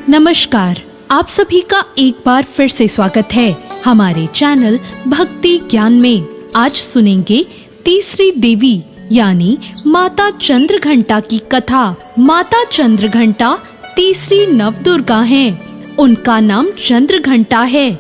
नमस्कार, आप सभी का एक बार फिर से स्वागत है हमारे चैनल भक्ति ज्ञान में। आज सुनेंगे तीसरी देवी यानी माता चंद्रघंटा की कथा। माता चंद्रघंटा तीसरी नवदुर्गा हैं। उनका नाम चंद्रघंटा है।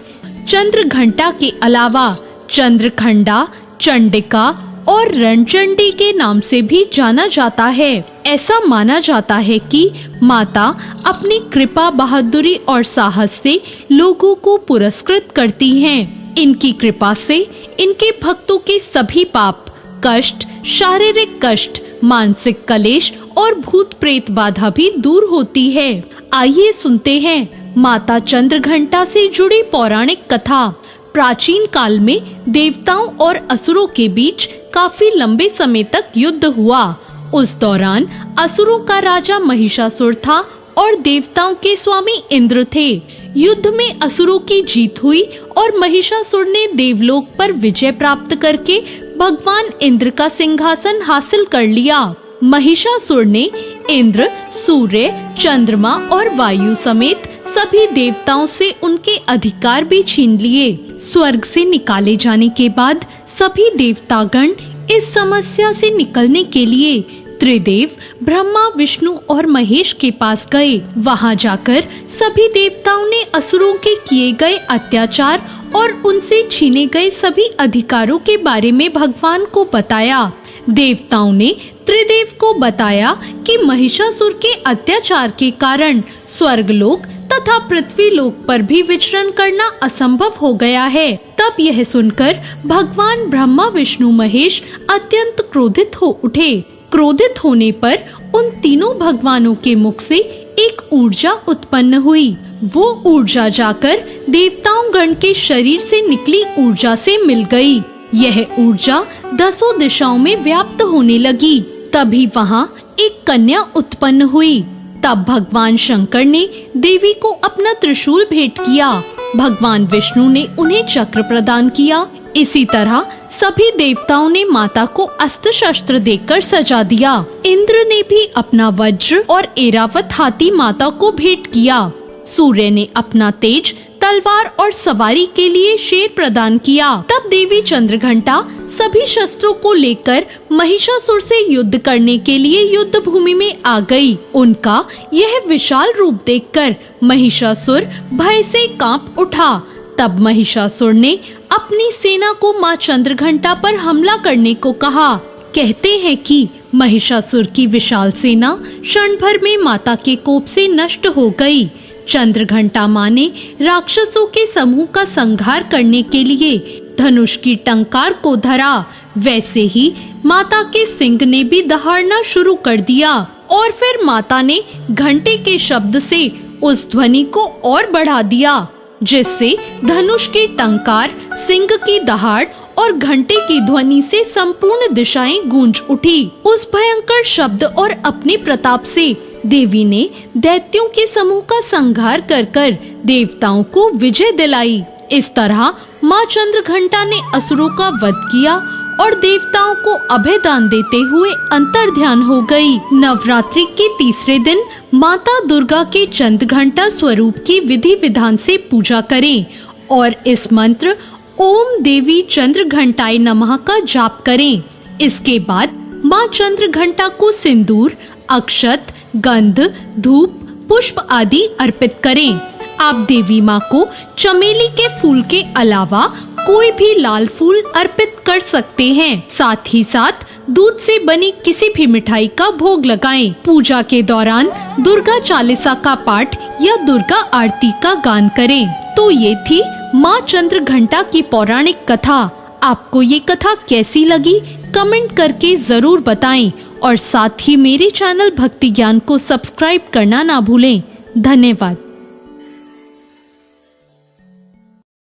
चंद्रघंटा के अलावा चंद्रखंडा, चंडिका और रणचंडी के नाम से भी जाना जाता है। ऐसा माना जाता है कि माता अपनी कृपा, बहादुरी और साहस से लोगों को पुरस्कृत करती हैं। इनकी कृपा से इनके भक्तों के सभी पाप, कष्ट, शारीरिक कष्ट, मानसिक कलेश और भूत प्रेत बाधा भी दूर होती है। आइए सुनते हैं माता चंद्रघंटा से जुड़ी पौराणिक कथा। प्राचीन काल में देवताओं और असुरों के बीच काफी लंबे समय तक युद्ध हुआ। उस दौरान असुरों का राजा महिषासुर था और देवताओं के स्वामी इंद्र थे। युद्ध में असुरों की जीत हुई और महिषासुर ने देवलोक पर विजय प्राप्त करके भगवान इंद्र का सिंहासन हासिल कर लिया। महिषासुर ने इंद्र, सूर्य, चंद्रमा और वायु समेत सभी देवताओं से उनके अधिकार भी छीन लिए। स्वर्ग से निकाले जाने के बाद सभी देवतागण इस समस्या से निकलने के लिए त्रिदेव ब्रह्मा, विष्णु और महेश के पास गए। वहां जाकर सभी देवताओं ने असुरों के किए गए अत्याचार और उनसे छीने गए सभी अधिकारों के बारे में भगवान को बताया। देवताओं ने त्रिदेव को बताया कि महिषासुर के अत्याचार के कारण स्वर्गलोक तथा पृथ्वी लोक पर भी विचरण करना असंभव हो गया है। तब यह सुनकर भगवान ब्रह्मा, विष्णु, महेश अत्यंत क्रोधित हो उठे। क्रोधित होने पर उन तीनों भगवानों के मुख से एक ऊर्जा उत्पन्न हुई। वो ऊर्जा जाकर देवताओं गण के शरीर से निकली ऊर्जा से मिल गई। यह ऊर्जा 10 दिशाओं में व्याप्त होने लगी। तभी वहाँ एक कन्या उत्पन्न हुई। तब भगवान शंकर ने देवी को अपना त्रिशूल भेंट किया। भगवान विष्णु ने उन्हें चक्र प्रदान किया। इसी तरह सभी देवताओं ने माता को अस्त्र शस्त्र देकर सजा दिया। इंद्र ने भी अपना वज्र और ऐरावत हाथी माता को भेंट किया। सूर्य ने अपना तेज, तलवार और सवारी के लिए शेर प्रदान किया। तब देवी चंद्रघंटा सभी शस्त्रों को लेकर महिषासुर से युद्ध करने के लिए युद्ध भूमि में आ गई। उनका यह विशाल रूप देखकर महिषासुर भय से कांप उठा। तब महिषासुर ने अपनी सेना को मां चंद्रघंटा पर हमला करने को कहा। कहते हैं कि महिषासुर की विशाल सेना क्षण भर में माता के कोप से नष्ट हो गई। चंद्रघंटा मां ने राक्षसों के समूह का संहार करने के लिए धनुष की टंकार को धरा। वैसे ही माता के सिंह ने भी दहाड़ना शुरू कर दिया और फिर माता ने घंटे के शब्द से उस ध्वनि को और बढ़ा दिया, जिससे धनुष की टंकार, सिंह की दहाड़ और घंटे की ध्वनि से संपूर्ण दिशाएं गूंज उठी। उस भयंकर शब्द और अपने प्रताप से देवी ने दैत्यों के समूह का संहार कर देवताओं को विजय दिलाई। इस तरह मां चंद्रघंटा ने असुरों का वध किया और देवताओं को अभय दान देते हुए अंतर्ध्यान हो गई। नवरात्रि के तीसरे दिन माता दुर्गा के चंद्रघंटा स्वरूप की विधि विधान से पूजा करें और इस मंत्र ओम देवी चंद्रघंटाय नमः का जाप करें। इसके बाद मां चंद्रघंटा को सिंदूर, अक्षत, गंध, धूप, पुष्प आदि अर्पित करें। आप देवी माँ को चमेली के फूल के अलावा कोई भी लाल फूल अर्पित कर सकते हैं। साथ ही साथ दूध से बनी किसी भी मिठाई का भोग लगाएं। पूजा के दौरान दुर्गा चालीसा का पाठ या दुर्गा आरती का गान करें। तो ये थी माँ चंद्रघंटा की पौराणिक कथा। आपको ये कथा कैसी लगी कमेंट करके जरूर बताएं और साथ ही मेरे चैनल भक्ति ज्ञान को सब्सक्राइब करना ना भूलें। धन्यवाद।